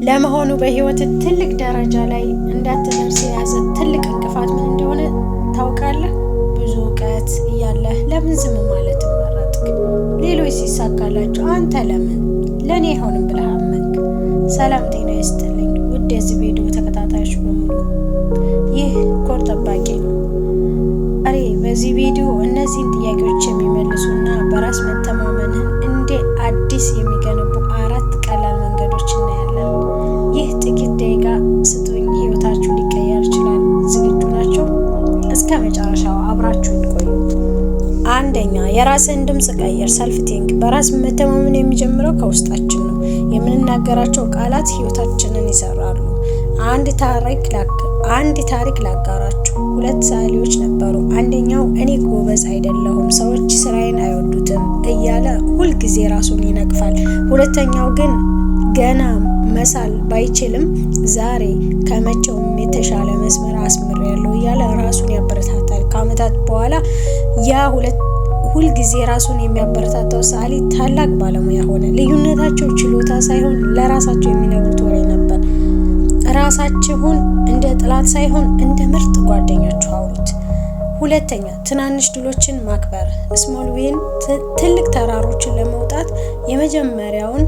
ለመሆኑ በህይወት ትልቅ ደረጃ ላይ እንዳትደርስ የያዘ ትልቅ እንቅፋት ምን እንደሆነ ታውቃለህ? ብዙ እውቀት እያለህ ለምን ዝም ማለት መረጥክ? ሌሎች ሲሳካላቸው አንተ ለምን ለኔ አይሆንም ብለህ አመንክ? ሰላም ጤና ይስጥልኝ ውድ የዚህ ቪዲዮ ተከታታዮች በሙሉ፣ ይህ ኮር ጠባቂ ነው። ዛሬ በዚህ ቪዲዮ እነዚህን ጥያቄዎች የሚመልሱና በራስ መተማመንህን እንደ አዲስ የሚገነቡ 4 ቀላል መንገዶች እናያለን። ይህ ጥቂት ደቂቃ ስጡኝ፣ ህይወታችሁ ሊቀየር ይችላል። ዝግጁ ናቸው? እስከ መጨረሻው አብራችሁን ቆዩ። አንደኛ፣ የራስን ድምጽ ቀይር። ሰልፍ ቲንክ። በራስ መተማመን የሚጀምረው ከውስጣችን ነው። የምንናገራቸው ቃላት ህይወታችንን ይሰራሉ። አንድ ታሪክ ላጋራችሁ። 2 ሰዓሊዎች ነበሩ። አንደኛው እኔ ጎበዝ አይደለሁም፣ ሰዎች ስራዬን አይወዱትም እያለ ሁልጊዜ ራሱን ይነቅፋል። ሁለተኛው ግን ገና መሳል ባይችልም ዛሬ ከመቼውም የተሻለ መስመር አስምሬያለሁ እያለ ራሱን ያበረታታል። ከዓመታት በኋላ ያ ሁልጊዜ ራሱን የሚያበረታታው ሰዓሊ ታላቅ ባለሙያ ሆነ። ልዩነታቸው ችሎታ ሳይሆን ለራሳቸው የሚነግሩት ወሬ ነበር። ራሳችሁን እንደ ጥላት ሳይሆን እንደ ምርጥ ጓደኛችሁ አውሩት። ሁለተኛ፣ ትናንሽ ድሎችን ማክበር። ስሞል ዊን። ትልቅ ተራሮችን ለመውጣት የመጀመሪያውን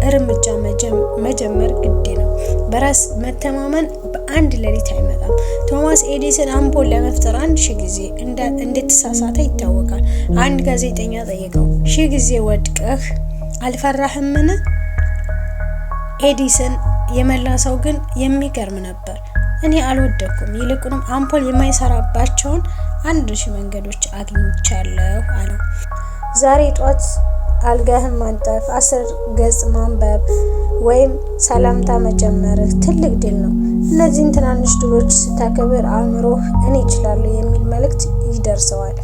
እርምጃ መጀመር ግድ ነው። በራስ መተማመን በአንድ ሌሊት አይመጣም። ቶማስ ኤዲሰን አምፖል ለመፍጠር 1000 ጊዜ እንደተሳሳተ ይታወቃል። አንድ ጋዜጠኛ ጠየቀው፣ 1000 ጊዜ ወድቀህ አልፈራህምን? ኤዲሰን የመለሰው ግን የሚገርም ነበር፣ እኔ አልወደኩም፣ ይልቁንም አምፖል የማይሰራባቸውን 1000 መንገዶች አግኝቻለሁ አለው። ዛሬ ጧት አልጋህን ማንጠፍ፣ 10 ገጽ ማንበብ ወይም ሰላምታ መጀመርህ ትልቅ ድል ነው። እነዚህን ትናንሽ ድሎች ስታከብር አእምሮህ እኔ እችላለሁ የሚል መልእክት ይደርሰዋል።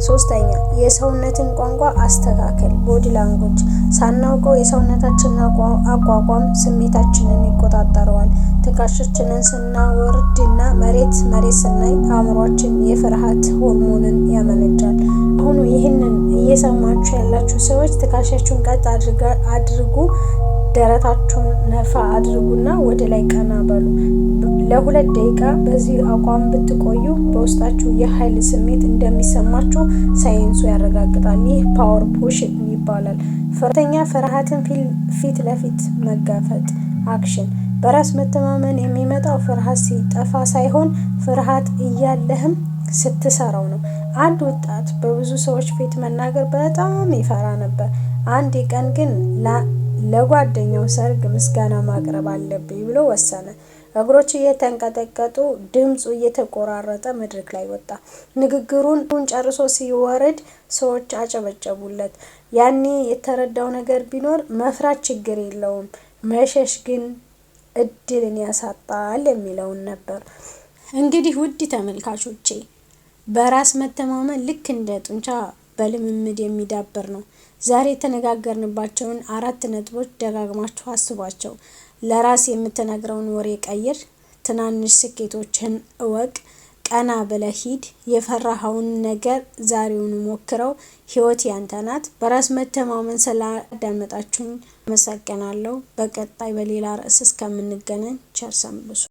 ሶስተኛ፣ የሰውነትን ቋንቋ አስተካከል። ቦዲ ላንጉጅ። ሳናውቀው የሰውነታችንን አቋቋም ስሜታችንን ይቆጣጠረዋል። ትከሻችንን ስናወርድና መሬት ስናይ አእምሯችን የፍርሃት ሆርሞንን ያመነጫል። አሁን ይህንን እየሰማችሁ ያላችሁ ሰዎች ትከሻችሁን ቀጥ አድርጉ፣ ደረታችሁን ነፋ አድርጉና ወደ ላይ ቀና በሉ። ለ2 ደቂቃ በዚህ አቋም ብትቆዩ በውስጣችሁ የኃይል ስሜት እንደሚሰማችሁ ሳይንሱ ያረጋግጣል። ይህ ፓወር ፑሽ ይባላል። ሁለተኛ፣ ፍርሃትን ፊት ለፊት መጋፈጥ። አክሽን። በራስ መተማመን የሚመጣው ፍርሃት ሲጠፋ ሳይሆን ፍርሃት እያለህም ስትሰራው ነው። አንድ ወጣት በብዙ ሰዎች ፊት መናገር በጣም ይፈራ ነበር። አንድ ቀን ግን ለጓደኛው ሰርግ ምስጋና ማቅረብ አለብኝ ብሎ ወሰነ። እግሮቹ እየተንቀጠቀጡ ድምፁ እየተቆራረጠ መድረክ ላይ ወጣ። ንግግሩን ጨርሶ ሲወርድ ሰዎች አጨበጨቡለት። ያኔ የተረዳው ነገር ቢኖር መፍራት ችግር የለውም፣ መሸሽ ግን እድልን ያሳጣል የሚለውን ነበር። እንግዲህ ውድ ተመልካቾቼ፣ በራስ መተማመን ልክ እንደ ጡንቻ በልምምድ የሚዳብር ነው። ዛሬ የተነጋገርንባቸውን 4 ነጥቦች ደጋግማችሁ አስቧቸው። ለራስ የምትነግረውን ወሬ ቀይር። ትናንሽ ስኬቶችን እወቅ። ቀና ብለህ ሂድ። የፈራኸውን ነገር ዛሬውኑ ሞክረው። ህይወት ያንተ ናት። በራስ መተማመን ስላዳመጣችሁኝ አመሰግናለሁ። በቀጣይ በሌላ ርዕስ እስከምንገናኝ ቸር ሰንብቱ።